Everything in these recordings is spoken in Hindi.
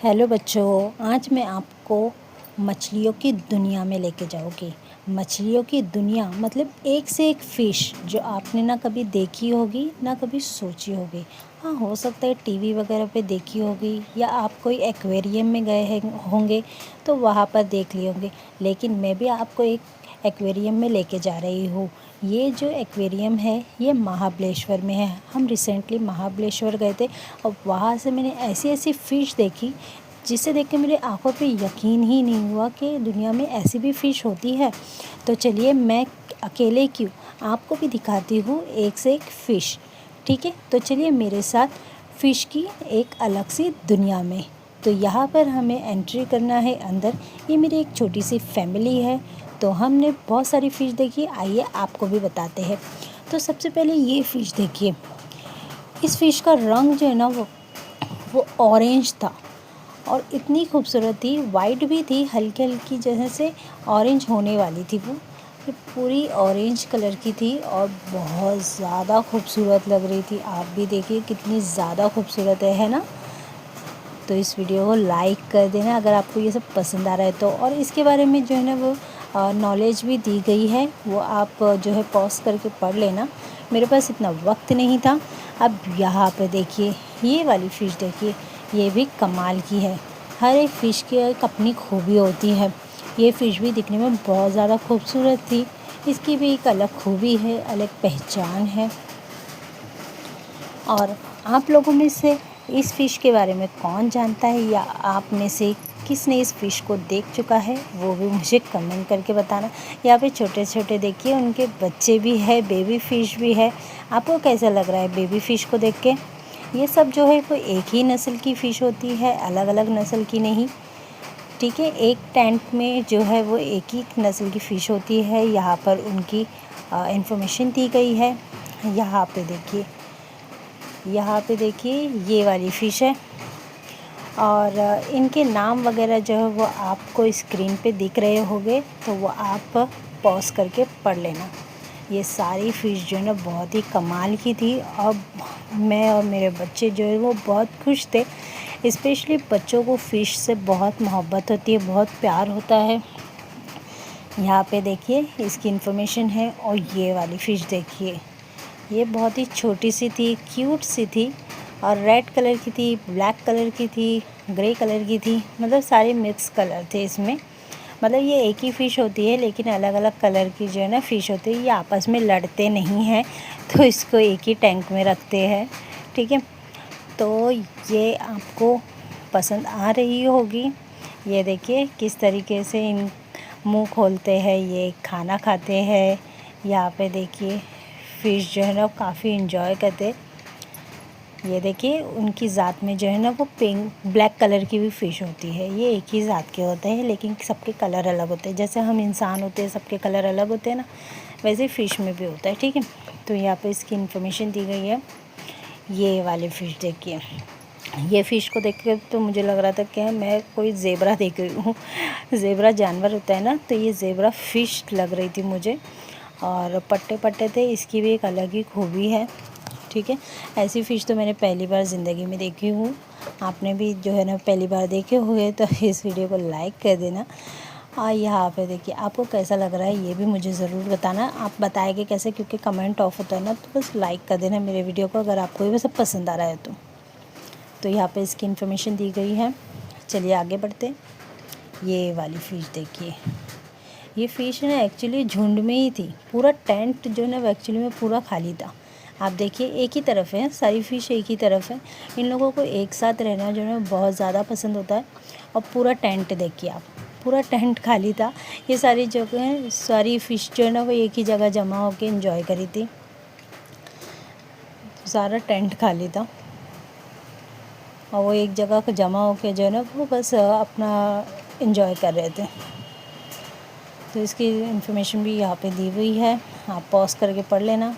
हेलो बच्चों, आज मैं आपको मछलियों की दुनिया में लेके जाऊँगी। मछलियों की दुनिया मतलब एक से एक फ़िश जो आपने ना कभी देखी होगी ना कभी सोची होगी। हाँ, हो सकता है टीवी वगैरह पे देखी होगी या आप कोई एक्वेरियम में गए हैं होंगे तो वहाँ पर देख लिए होंगे, लेकिन मैं भी आपको एक एक्वेरियम में लेके जा रही हूँ। ये जो एक्वेरियम है ये महाबलेश्वर में है। हम रिसेंटली महाबलेश्वर गए थे और वहाँ से मैंने ऐसी ऐसी फ़िश देखी जिसे देख के मेरे आंखों पे यकीन ही नहीं हुआ कि दुनिया में ऐसी भी फ़िश होती है। तो चलिए मैं अकेले क्यों, आपको भी दिखाती हूँ एक से एक फ़िश। ठीक है, तो चलिए मेरे साथ फ़िश की एक अलग सी दुनिया में। तो यहाँ पर हमें एंट्री करना है अंदर। ये मेरी एक छोटी सी फैमिली है, तो हमने बहुत सारी फ़िश देखी। आइए आपको भी बताते हैं। तो सबसे पहले ये फ़िश देखिए। इस फ़िश का रंग जो है ना वो ऑरेंज था और इतनी खूबसूरत थी। वाइट भी थी, हल्की हल्की जैसे ऑरेंज होने वाली थी वो। ये पूरी ऑरेंज कलर की थी और बहुत ज़्यादा खूबसूरत लग रही थी। आप भी देखिए कितनी ज़्यादा खूबसूरत है ना। तो इस वीडियो को लाइक कर देना अगर आपको ये सब पसंद आ रहा है तो। और इसके बारे में जो है ना वो नॉलेज भी दी गई है, वो आप जो है पॉज करके पढ़ लेना। मेरे पास इतना वक्त नहीं था। अब यहाँ पे देखिए ये वाली फ़िश देखिए, ये भी कमाल की है। हर एक फ़िश की एक अपनी खूबी होती है। ये फ़िश भी दिखने में बहुत ज़्यादा खूबसूरत थी। इसकी भी एक अलग खूबी है, अलग पहचान है। और आप लोगों में से इस फ़िश के बारे में कौन जानता है, या आप में से किसने इस फ़िश को देख चुका है, वो भी मुझे कमेंट करके बताना। यहाँ पे छोटे छोटे देखिए उनके बच्चे भी है, बेबी फ़िश भी है। आपको कैसा लग रहा है बेबी फ़िश को देख के? ये सब जो है वो एक ही नस्ल की फ़िश होती है, अलग अलग नस्ल की नहीं। ठीक है, एक टैंक में जो है वो एक ही नस्ल की फ़िश होती है। यहाँ पर उनकी इंफॉर्मेशन दी गई है। यहाँ पे देखिए ये वाली फ़िश है और इनके नाम वगैरह जो है वो आपको स्क्रीन पे दिख रहे होंगे, तो वो आप पॉज करके पढ़ लेना। ये सारी फ़िश जो है ना बहुत ही कमाल की थी और मैं और मेरे बच्चे जो है वो बहुत खुश थे। स्पेशली बच्चों को फ़िश से बहुत मोहब्बत होती है, बहुत प्यार होता है। यहाँ पे देखिए इसकी इन्फॉर्मेशन है। और ये वाली फ़िश देखिए, ये बहुत ही छोटी सी थी, क्यूट सी थी और रेड कलर की थी, ब्लैक कलर की थी, ग्रे कलर की थी। मतलब सारे मिक्स कलर थे इसमें। मतलब ये एक ही फ़िश होती है लेकिन अलग अलग कलर की जो है ना फ़िश होती है। ये आपस में लड़ते नहीं हैं, तो इसको एक ही टैंक में रखते हैं। ठीक है, तो ये आपको पसंद आ रही होगी। ये देखिए किस तरीके से इन मुंह खोलते हैं, ये खाना खाते हैं। यहाँ पे देखिए फ़िश जो है ना काफ़ी इन्जॉय करते। ये देखिए उनकी ज़ात में जो है ना वो पिंक ब्लैक कलर की भी फ़िश होती है। ये एक ही ज़ात के होते हैं लेकिन सबके कलर अलग होते हैं। जैसे हम इंसान होते हैं, सबके कलर अलग होते हैं ना, वैसे फ़िश में भी होता है। ठीक है, तो यहाँ पे इसकी इन्फॉर्मेशन दी गई है। ये वाली फ़िश देखिए, ये फ़िश को देख के तो मुझे लग रहा था कि मैं कोई ज़ेबरा देख रही हूँ। ज़ेबरा जानवर होता है ना, तो ये ज़ेबरा फ़िश लग रही थी मुझे। और पट्टे पट्टे थे, इसकी भी एक अलग ही खूबी है। ठीक है, ऐसी फ़िश तो मैंने पहली बार ज़िंदगी में देखी हूँ। आपने भी जो है ना पहली बार देखे हुए तो इस वीडियो को लाइक कर देना। और यहाँ पे देखिए आपको कैसा लग रहा है ये भी मुझे ज़रूर बताना। आप बताएंगे कैसे, क्योंकि कमेंट ऑफ होता है ना, तो बस लाइक कर देना मेरे वीडियो को अगर आपको ये सब पसंद आ रहा है तो यहाँ पे इसकी इन्फॉर्मेशन दी गई है। चलिए आगे बढ़ते हैं। ये वाली फ़िश देखिए, ये फ़िश ना एक्चुअली झुंड में ही थी। पूरा टेंट जो है ना वो एक्चुअली में पूरा खाली था। आप देखिए एक ही तरफ है, सारी फ़िश एक ही तरफ है। इन लोगों को एक साथ रहना जो है ना बहुत ज़्यादा पसंद होता है। और पूरा टेंट देखिए आप, पूरा टेंट खाली था। ये सारी जगह सारी फ़िश जो है ना वो एक ही जगह जमा होकर एंजॉय करी थी। सारा टेंट खाली था और वो एक जगह जमा होकर जो है ना वो बस अपना एंजॉय कर रहे थे। तो इसकी इन्फॉर्मेशन भी यहाँ पे दी हुई है, आप पॉज करके पढ़ लेना।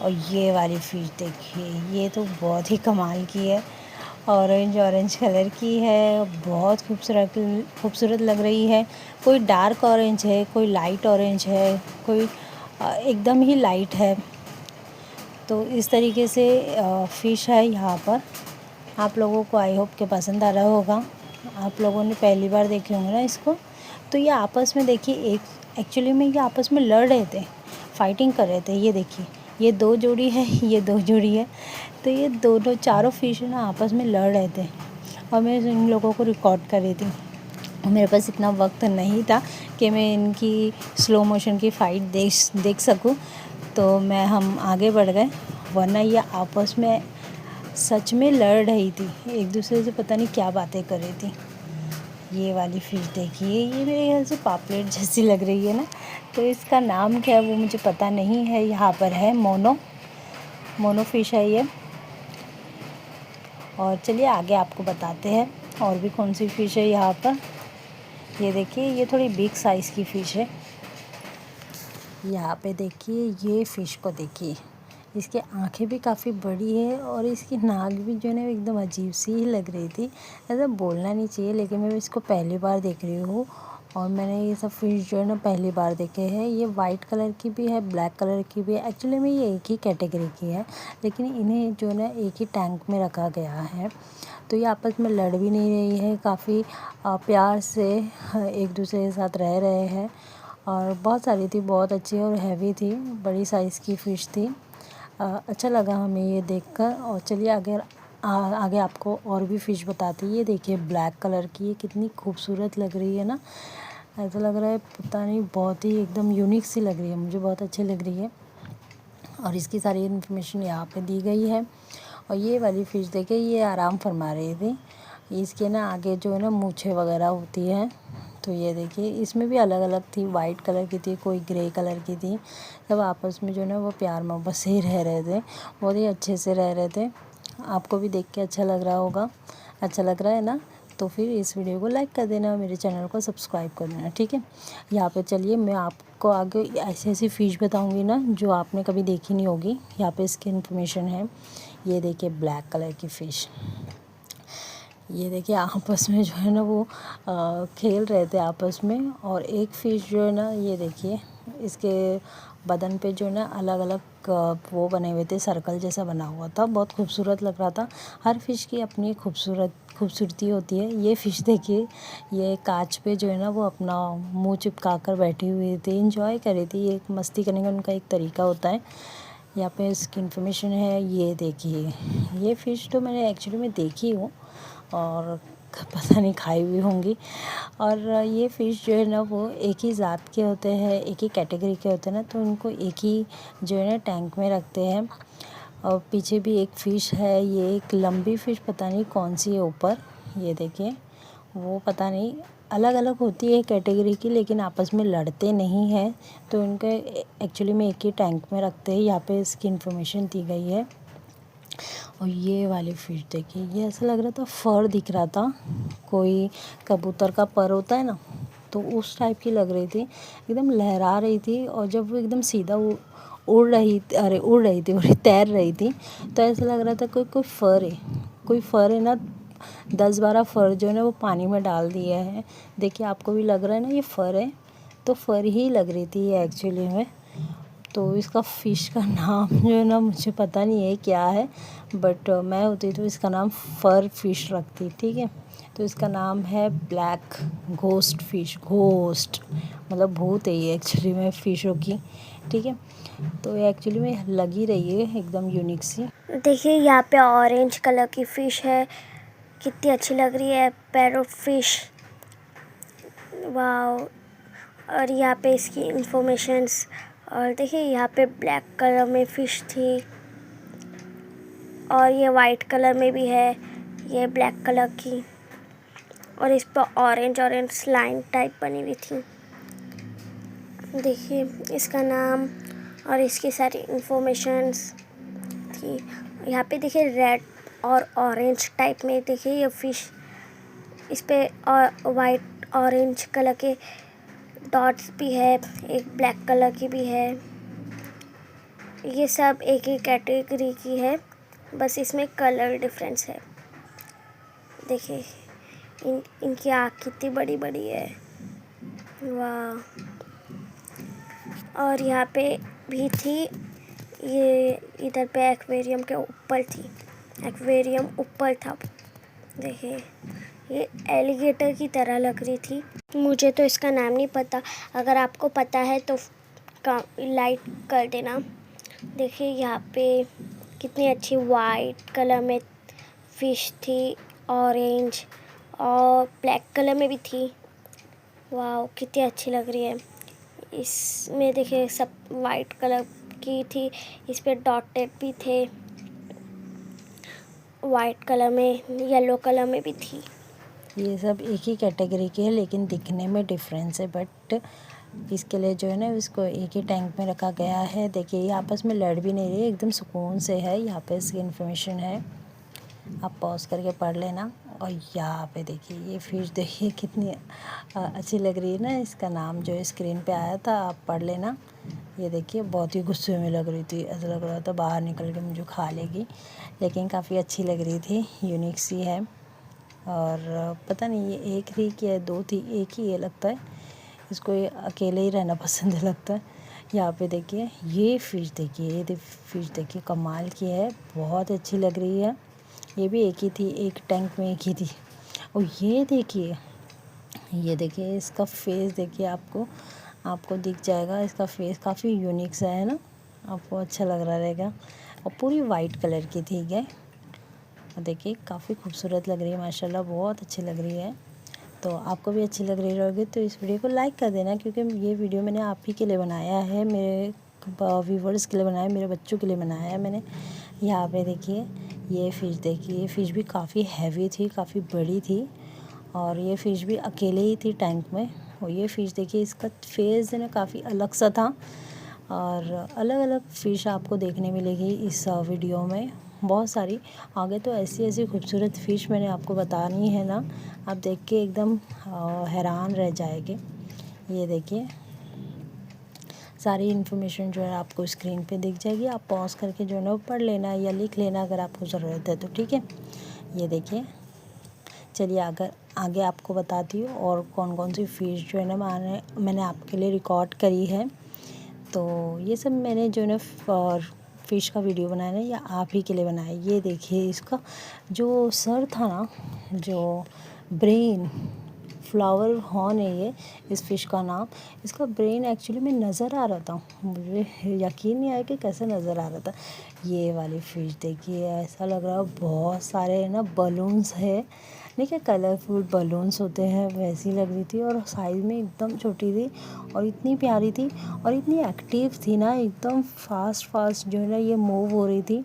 और ये वाली फ़िश देखिए, ये तो बहुत ही कमाल की है। ऑरेंज कलर की है, बहुत खूबसूरत लग रही है। कोई डार्क ऑरेंज है, कोई लाइट ऑरेंज है, कोई एकदम ही लाइट है। तो इस तरीके से फ़िश है यहाँ पर। आप लोगों को आई होप के पसंद आ रहा होगा। आप लोगों ने पहली बार देखे होंगे ना इसको। तो ये आपस में देखिए एक्चुअली में ये आपस में लड़ रहे थे, फाइटिंग कर रहे थे। ये देखिए ये 2 जोड़ी है, ये 2 जोड़ी है। तो ये दोनों चारों फिश ना आपस में लड़ रहे थे और मैं इन लोगों को रिकॉर्ड कर रही थी। मेरे पास इतना वक्त नहीं था कि मैं इनकी स्लो मोशन की फ़ाइट देख सकूं, तो हम आगे बढ़ गए। वरना ये आपस में सच में लड़ रही थी, एक दूसरे से पता नहीं क्या बातें कर रही थी। ये वाली फ़िश देखिए, ये मेरे ख्याल से पापलेट जैसी लग रही है ना। तो इसका नाम क्या है वो मुझे पता नहीं है। यहाँ पर है मोनो फ़िश है ये। और चलिए आगे आपको बताते हैं और भी कौन सी फ़िश है यहाँ पर। ये देखिए ये थोड़ी बिग साइज़ की फ़िश है। यहाँ पे देखिए ये फ़िश को देखिए, इसकी आंखें भी काफ़ी बड़ी है और इसकी नाक भी जो है ना एकदम अजीब सी ही लग रही थी। ऐसा बोलना नहीं चाहिए, लेकिन मैं इसको पहली बार देख रही हूँ और मैंने ये सब फ़िश जो है ना पहली बार देखे हैं। ये वाइट कलर की भी है, ब्लैक कलर की भी है। एक्चुअली में ये एक ही कैटेगरी की है, लेकिन इन्हें जो है ना एक ही टैंक में रखा गया है। तो ये आपस में लड़ भी नहीं रही है, काफ़ी प्यार से एक दूसरे के साथ रह रहे हैं। और बहुत सारी थी, बहुत अच्छी और हैवी थी, बड़ी साइज़ की फ़िश थी। अच्छा लगा हमें ये देखकर। और चलिए आगे आपको और भी फ़िश बताती है। ये देखिए ब्लैक कलर की, ये कितनी खूबसूरत लग रही है ना। ऐसा लग रहा है पता नहीं, बहुत ही एकदम यूनिक सी लग रही है, मुझे बहुत अच्छी लग रही है। और इसकी सारी इन्फॉर्मेशन यहाँ पे दी गई है। और ये वाली फ़िश देखिए, ये आराम फरमा रही थी। इसके ना आगे जो है ना मूछें वगैरह होती हैं। तो ये देखिए इसमें भी अलग अलग थी, वाइट कलर की थी, कोई ग्रे कलर की थी। सब आपस में जो है ना वो प्यार मोहब्बत से ही रह रहे थे, बहुत ही अच्छे से रह रहे थे। आपको भी देख के अच्छा लग रहा होगा, अच्छा लग रहा है ना। तो फिर इस वीडियो को लाइक कर देना, मेरे चैनल को सब्सक्राइब कर देना, ठीक है। यहाँ पे चलिए मैं आपको आगे ऐसी ऐसी फ़िश बताऊँगी ना जो आपने कभी देखी नहीं होगी। यहाँ पे इसकी इन्फॉर्मेशन है। ये देखिए ब्लैक कलर की फ़िश, ये देखिए आपस में जो है ना वो खेल रहे थे आपस में। और एक फ़िश जो है ना, ये देखिए इसके बदन पे जो है ना अलग अलग वो बने हुए थे, सर्कल जैसा बना हुआ था, बहुत खूबसूरत लग रहा था। हर फ़िश की अपनी खूबसूरती होती है। ये फ़िश देखिए, ये कांच पे जो है ना वो अपना मुंह चिपका कर बैठी हुई थी, एंजॉय कर रही थी। ये मस्ती करने का उनका एक तरीका होता है। यहाँ पे इसकी इन्फॉर्मेशन है। ये देखिए ये फ़िश तो मैंने एक्चुअली में देखी हूँ और पता नहीं खाई हुई होंगी। और ये फ़िश जो है ना वो एक ही ज़ात के होते हैं, एक ही कैटेगरी के होते हैं ना, तो उनको एक ही जो है ना टैंक में रखते हैं। और पीछे भी एक फ़िश है, ये एक लंबी फ़िश पता नहीं कौन सी है ऊपर। ये देखिए वो पता नहीं अलग अलग होती है कैटेगरी की, लेकिन आपस में लड़ते नहीं हैं। तो इनके एक्चुअली में एक ही टैंक में रखते हैं। यहाँ पे इसकी इन्फॉर्मेशन दी गई है। और ये वाली फ़िश देखिए, ये ऐसा लग रहा था फर दिख रहा था, कोई कबूतर का पर होता है ना, तो उस टाइप की लग रही थी, एकदम लहरा रही थी। और जब वो एकदम सीधा उड़ रही थी और तैर रही थी, तो ऐसा लग रहा था कोई फ़र है ना, 10-12 फ़र जो है ना वो पानी में डाल दिया है। देखिए आपको भी लग रहा है ना ये फ़र है, तो फ़र ही लग रही थी ये एक्चुअली में। तो इसका फ़िश का नाम जो है ना मुझे पता नहीं है क्या है, बट मैं होती तो इसका नाम फ़र फ़िश रखती, ठीक है। तो इसका नाम है ब्लैक घोस्ट फ़िश, घोस्ट मतलब भूत है ये एक्चुअली में फ़िशों की, ठीक है। तो ये एक्चुअली में लगी रही है एकदम यूनिक सी। देखिए यहाँ पे ऑरेंज कलर की फ़िश है, कितनी अच्छी लग रही है, पैरोट फिश, वाओ। और यहाँ पे इसकी इंफॉर्मेशंस। और देखिए यहाँ पे ब्लैक कलर में फ़िश थी और ये वाइट कलर में भी है, ये ब्लैक कलर की। और इस पर ऑरेंज लाइन टाइप बनी हुई थी। देखिए इसका नाम और इसकी सारी इंफॉर्मेशंस थी। यहाँ पे देखिए रेड और ऑरेंज टाइप में देखिए ये फ़िश, इस पे और वाइट ऑरेंज कलर के डॉट्स भी है, एक ब्लैक कलर की भी है। ये सब एक ही कैटेगरी की है, बस इसमें कलर डिफरेंस है। देखिए इनकी आँख कितनी बड़ी बड़ी है, वाह। और यहाँ पे भी थी, ये इधर पे एक्वेरियम के ऊपर थी एक्वेरियम ऊपर था। देखिए ये एलिगेटर की तरह लग रही थी। मुझे तो इसका नाम नहीं पता, अगर आपको पता है तो लाइक कर देना। देखिए यहाँ पे कितनी अच्छी वाइट कलर में फिश थी, ऑरेंज और ब्लैक कलर में भी थी। वाह कितनी अच्छी लग रही है। इसमें देखिए सब वाइट कलर की थी, इस पे डॉटेड भी थे, वाइट कलर में, येलो कलर में भी थी। ये सब एक ही कैटेगरी के हैं लेकिन दिखने में डिफरेंस है, बट इसके लिए जो है ना इसको एक ही टैंक में रखा गया है। देखिए ये आपस में लड़ भी नहीं रही, एकदम सुकून से है। यहाँ पे इसकी इन्फॉर्मेशन है, आप पॉज करके पढ़ लेना। और यहाँ पे देखिए ये फिश देखिए कितनी अच्छी लग रही है ना। इसका नाम जो स्क्रीन पे आया था आप पढ़ लेना। ये देखिए बहुत ही गुस्से में लग रही थी, ऐसा लग रहा था बाहर निकल के मुझे खा लेगी, लेकिन काफ़ी अच्छी लग रही थी, यूनिक सी है। और पता नहीं ये एक थी कि दो थी, एक ही ये लगता है। इसको ये अकेले ही रहना पसंद लगता है। यहाँ पे देखिए ये फ़िश देखिए, ये फ़िश देखिए कमाल की है, बहुत अच्छी लग रही है। ये भी एक ही थी, एक टैंक में एक ही थी। और ये देखिए इसका फेस देखिए, आपको दिख जाएगा। इसका फेस काफ़ी यूनिक सा है ना, आपको अच्छा लग रहा रहेगा। और पूरी वाइट कलर की थी ये। और देखिए काफ़ी खूबसूरत लग रही है माशाल्लाह, बहुत अच्छी लग रही है। तो आपको भी अच्छी लग रही होगी तो इस वीडियो को लाइक कर देना, क्योंकि ये वीडियो मैंने आप ही के लिए बनाया है, मेरे व्यूवर्स के लिए बनाया है, मेरे बच्चों के लिए बनाया है मैंने। यहाँ पे देखिए ये फ़िश देखिए, ये फ़िश भी काफ़ी हैवी थी, काफ़ी बड़ी थी। और ये फ़िश भी अकेले ही थी टैंक में। और ये फ़िश देखिए इसका फेस है ना काफ़ी अलग सा था। और अलग अलग फ़िश आपको देखने मिलेगी इस वीडियो में, बहुत सारी। आगे तो ऐसी ऐसी खूबसूरत फ़िश मैंने आपको बतानी है ना, आप देख के एकदम हैरान रह जाएंगे। ये देखिए सारी इन्फॉर्मेशन जो है आपको स्क्रीन पे दिख जाएगी, आप पॉज करके जो है ना वो पढ़ लेना या लिख लेना अगर आपको ज़रूरत है तो, ठीक है। ये देखिए चलिए अगर आगे आपको बताती हूँ और कौन कौन सी फ़िश जो है ना मैंने आपके लिए रिकॉर्ड करी है। तो ये सब मैंने जो है ना फ़िश का वीडियो बनाया ना, या आप ही के लिए बनाया। ये देखिए इसका जो सर था ना, जो ब्रेन फ्लावर हॉर्न है ये इस फ़िश का नाम। इसका ब्रेन एक्चुअली में नज़र आ रहा था, मुझे यकीन नहीं आया कि कैसे नज़र आ रहा था। ये वाली फ़िश देखिए, ऐसा लग रहा है बहुत सारे ना बलून्स है, देखिए कलरफुल बलून्स होते हैं, वैसी लग रही थी। और साइज़ में एकदम छोटी थी और इतनी प्यारी थी और इतनी एक्टिव थी ना, एकदम फास्ट जो है ना ये मूव हो रही थी।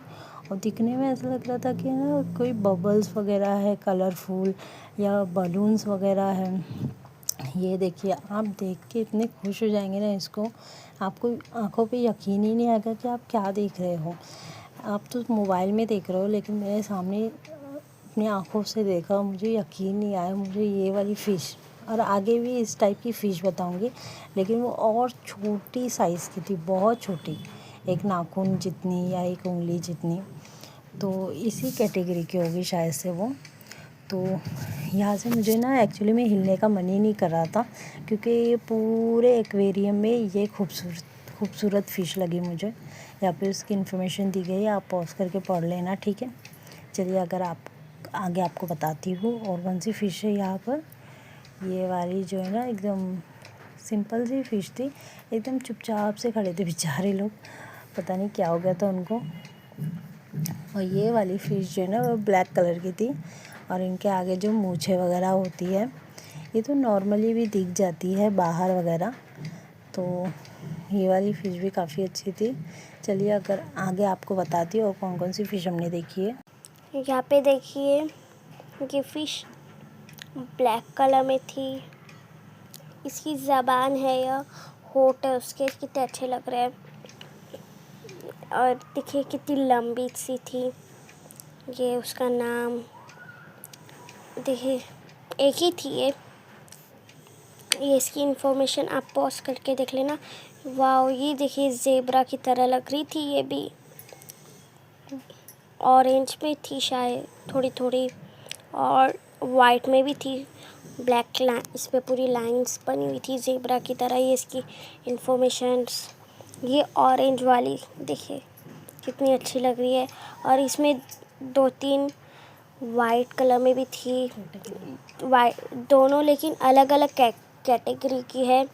और दिखने में ऐसा लग रहा था कि ना कोई बबल्स वगैरह है कलरफुल, या बलून्स वगैरह है। ये देखिए आप देख के इतने खुश हो जाएंगे ना इसको, आपको आंखों पे यकीन ही नहीं आएगा कि आप क्या देख रहे हो। आप तो मोबाइल में देख रहे हो, लेकिन मेरे सामने अपनी आंखों से देखा, मुझे यकीन नहीं आया। मुझे ये वाली फ़िश और आगे भी इस टाइप की फ़िश बताऊंगी, लेकिन वो और छोटी साइज़ की थी, बहुत छोटी, एक नाखून जितनी या एक उंगली जितनी। तो इसी कैटेगरी की होगी शायद से वो। तो यहाँ से मुझे ना एक्चुअली में हिलने का मन ही नहीं कर रहा था, क्योंकि ये पूरे एक्वेरियम में ये खूबसूरत फ़िश लगी मुझे। यहाँ पे उसकी इन्फॉर्मेशन दी गई है, आप पॉज करके पढ़ लेना, ठीक है। चलिए अगर आप आगे आपको बताती हूँ और कौन सी फ़िश है यहाँ पर। ये वाली जो है ना एकदम सिंपल सी फ़िश थी, एकदम चुपचाप से खड़े थे बेचारे लोग, पता नहीं क्या हो गया था उनको। और ये वाली फ़िश जो है ना वो ब्लैक कलर की थी, और इनके आगे जो मूछें वगैरह होती है ये तो नॉर्मली भी दिख जाती है बाहर वगैरह। तो ये वाली फ़िश भी काफ़ी अच्छी थी। चलिए अगर आगे आपको बताती हूँ और कौन कौन सी फ़िश हमने देखी है। यहाँ पे देखिए ये फ़िश ब्लैक कलर में थी, इसकी ज़बान है या होठ है उसके कितने अच्छे लग रहे हैं। और देखिए कितनी लंबी सी थी, ये उसका नाम देखिए एक ही थी ये इसकी इन्फॉर्मेशन आप पॉज करके देख लेना। वाह ये देखिए ज़ेब्रा की तरह लग रही थी, ये भी ऑरेंज में थी शायद थोड़ी थोड़ी, और वाइट में भी थी, ब्लैक लाइन इस पे पूरी लाइंस बनी हुई थी ज़ेब्रा की तरह। ये इसकी इन्फॉर्मेशंस, ये ऑरेंज वाली देखिए कितनी अच्छी लग रही है। और इसमें 2-3 वाइट कलर में भी थी, वाइट दोनों, लेकिन अलग अलग कैटेगरी की है।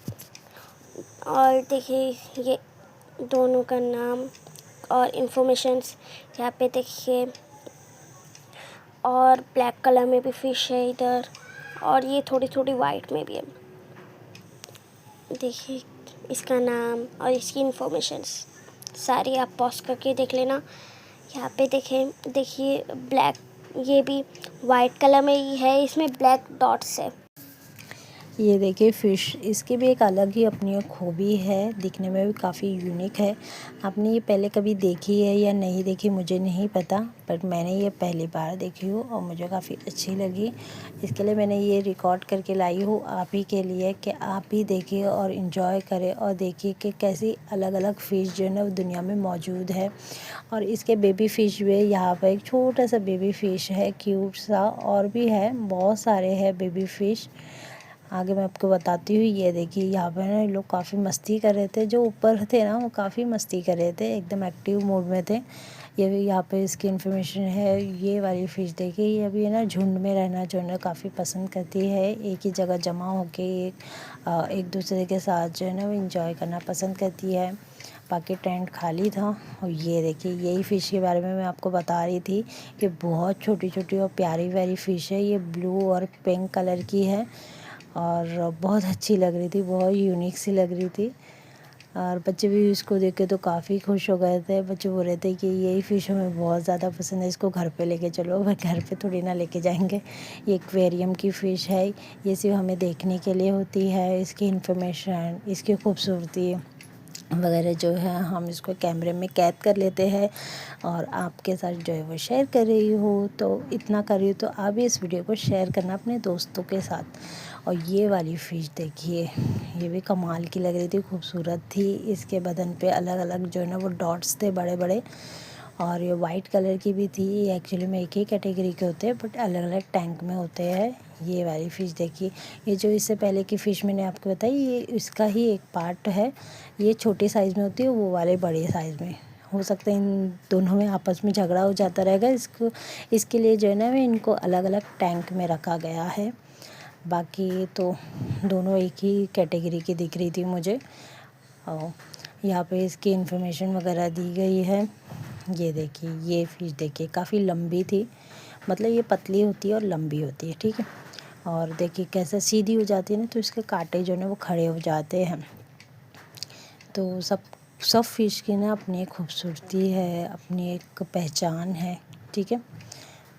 और देखिए ये दोनों का नाम और इन्फॉर्मेशंस यहाँ पे देखिए। और ब्लैक कलर में भी फ़िश है इधर, और ये थोड़ी थोड़ी वाइट में भी है। देखिए इसका नाम और इसकी इन्फॉर्मेशंस सारी आप पॉज करके देख लेना। यहाँ पे देखिए ब्लैक, ये भी वाइट कलर में ही है, इसमें ब्लैक डॉट्स है। ये देखिए फ़िश, इसकी भी एक अलग ही अपनी एक खूबी है, दिखने में भी काफ़ी यूनिक है। आपने ये पहले कभी देखी है या नहीं देखी मुझे नहीं पता, पर मैंने ये पहली बार देखी हूँ और मुझे काफ़ी अच्छी लगी। इसके लिए मैंने ये रिकॉर्ड करके लाई हूँ आप ही के लिए कि आप भी देखिए और इन्जॉय करें और देखिए कि कैसी अलग अलग फ़िश जो है ना दुनिया में मौजूद है। और इसके बेबी फ़िश भी, यहाँ पर एक छोटा सा बेबी फ़िश है क्यूट सा, और भी है बहुत सारे हैं बेबी फ़िश, आगे मैं आपको बताती हूँ। ये देखिए यहाँ पे ना लोग काफ़ी मस्ती कर रहे थे, जो ऊपर थे ना वो काफ़ी मस्ती कर रहे थे, एकदम एक्टिव मोड में थे। ये भी यहाँ पे इसकी इन्फॉर्मेशन है। ये वाली फ़िश देखिए, ये अभी है ना झुंड में रहना जो है ना काफ़ी पसंद करती है, एक ही जगह जमा होके एक दूसरे के साथ जो है ना वो इंजॉय करना पसंद करती है। बाकी टेंट खाली था। और ये देखिए यही फ़िश के बारे में मैं आपको बता रही थी कि बहुत छोटी छोटी और प्यारी प्यारी फ़िश है। ये ब्लू और पिंक कलर की है और बहुत अच्छी लग रही थी, बहुत यूनिक सी लग रही थी। और बच्चे भी इसको देख के तो काफ़ी खुश हो गए थे। बच्चे बोल रहे थे कि यही फ़िश हमें बहुत ज़्यादा पसंद है, इसको घर पे लेके चलो। पर घर पे थोड़ी ना लेके जाएंगे, ये एक्वेरियम की फ़िश है, ये सिर्फ हमें देखने के लिए होती है। इसकी इन्फॉर्मेशन, इसकी खूबसूरती वगैरह जो है हम इसको कैमरे में कैद कर लेते हैं और आपके साथ जो है वो शेयर कर रही हूँ। तो इतना कर रही हूँ तो आप भी इस वीडियो को शेयर करना अपने दोस्तों के साथ। और ये वाली फ़िश देखिए, ये भी कमाल की लग रही थी, खूबसूरत थी। इसके बदन पे अलग अलग जो है ना वो डॉट्स थे बड़े बड़े, और ये वाइट कलर की भी थी। ये एक्चुअली में एक ही कैटेगरी के होते हैं बट अलग अलग टैंक में होते हैं। ये वाली फ़िश देखिए, ये जो इससे पहले की फ़िश मैंने आपको बताई ये इसका ही एक पार्ट है। ये छोटे साइज़ में होती है, वो वाले बड़े साइज़ में। हो सकता है इन दोनों में आपस में झगड़ा हो जाता रहेगा, इसके लिए जो है ना इनको अलग अलग टैंक में रखा गया है। बाकी तो दोनों एक ही कैटेगरी की दिख रही थी मुझे। और यहाँ पे इसकी इन्फॉर्मेशन वगैरह दी गई है। ये देखिए ये फ़िश देखिए काफ़ी लंबी थी, मतलब ये पतली होती है और लंबी होती है, ठीक है। और देखिए कैसे सीधी हो जाती है ना तो इसके कांटे जो है ना वो खड़े हो जाते हैं। तो सब फ़िश की ना अपनी एक खूबसूरती है, अपनी एक पहचान है, ठीक है।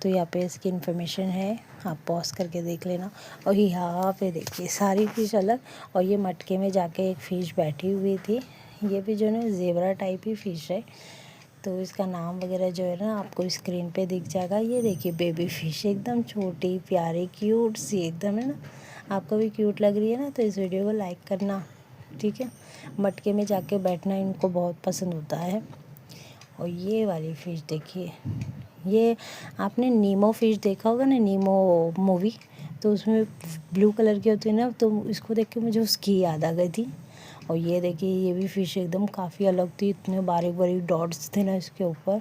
तो यहाँ पे इसकी इन्फॉर्मेशन है, आप पॉज करके देख लेना। और यहाँ पे देखिए सारी फ़िश अलग, और ये मटके में जाके एक फ़िश बैठी हुई थी। ये भी जो है ना ज़ेबरा टाइप ही फ़िश है। तो इसका नाम वगैरह जो है ना आपको स्क्रीन पे दिख जाएगा। ये देखिए बेबी फ़िश एकदम छोटी प्यारी क्यूट सी एकदम, है ना। आपको भी क्यूट लग रही है ना, तो इस वीडियो को लाइक करना, ठीक है। मटके में जाके बैठना इनको बहुत पसंद होता है। और ये वाली फ़िश देखिए, ये आपने नीमो फ़िश देखा होगा ना, नीमो मूवी, तो उसमें ब्लू कलर की होती है ना, तो इसको देख के मुझे उसकी याद आ गई थी। और ये देखिए ये भी फ़िश एकदम काफ़ी अलग थी, इतने बारीक बारीक डॉट्स थे ना इसके ऊपर।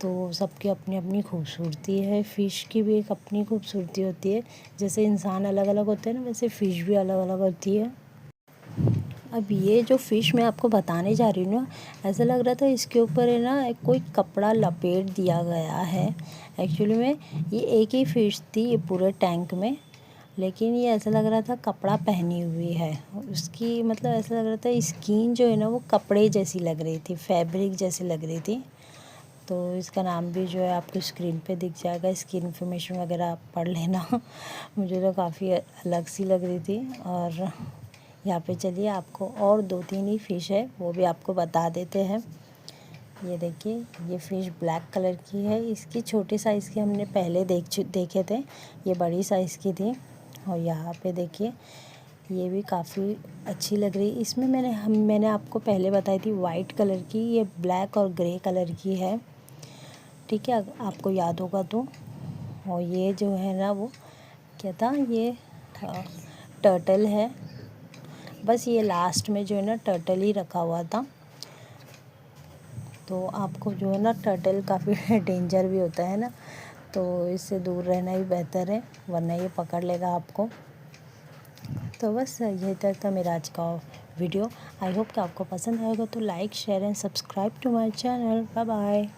तो सबकी अपनी अपनी खूबसूरती है, फ़िश की भी एक अपनी खूबसूरती होती है। जैसे इंसान अलग अलग होते हैं ना, वैसे फ़िश भी अलग अलग होती है। अब ये जो फ़िश मैं आपको बताने जा रही हूँ ना, ऐसा लग रहा था इसके ऊपर है ना कोई कपड़ा लपेट दिया गया है। एक्चुअली में ये एक ही फ़िश थी ये पूरे टैंक में, लेकिन ये ऐसा लग रहा था कपड़ा पहनी हुई है। उसकी मतलब ऐसा लग रहा था स्किन जो है ना वो कपड़े जैसी लग रही थी, फैब्रिक जैसी लग रही थी। तो इसका नाम भी जो है आपको स्क्रीन पे दिख जाएगा, इसकी इन्फॉर्मेशन वगैरह आप पढ़ लेना। मुझे तो काफ़ी अलग सी लग रही थी। और यहाँ पे चलिए आपको और 2-3 ही फ़िश है वो भी आपको बता देते हैं। ये देखिए ये फ़िश ब्लैक कलर की है, इसकी छोटे साइज़ की हमने पहले देखे थे, ये बड़ी साइज़ की थी। और यहाँ पे देखिए ये भी काफ़ी अच्छी लग रही। इसमें मैंने आपको पहले बताई थी वाइट कलर की, ये ब्लैक और ग्रे कलर की है, ठीक है, आपको याद होगा तो। और ये जो है ना वो क्या था, ये टर्टल है। बस ये लास्ट में जो है ना टर्टल ही रखा हुआ था। तो आपको जो है ना टर्टल काफ़ी डेंजर भी होता है ना, तो इससे दूर रहना ही बेहतर है, वरना ये पकड़ लेगा आपको। तो बस यही तक था मेरा आज का वीडियो। आई होप कि आपको पसंद आएगा, तो like share and subscribe to my channel. Bye bye.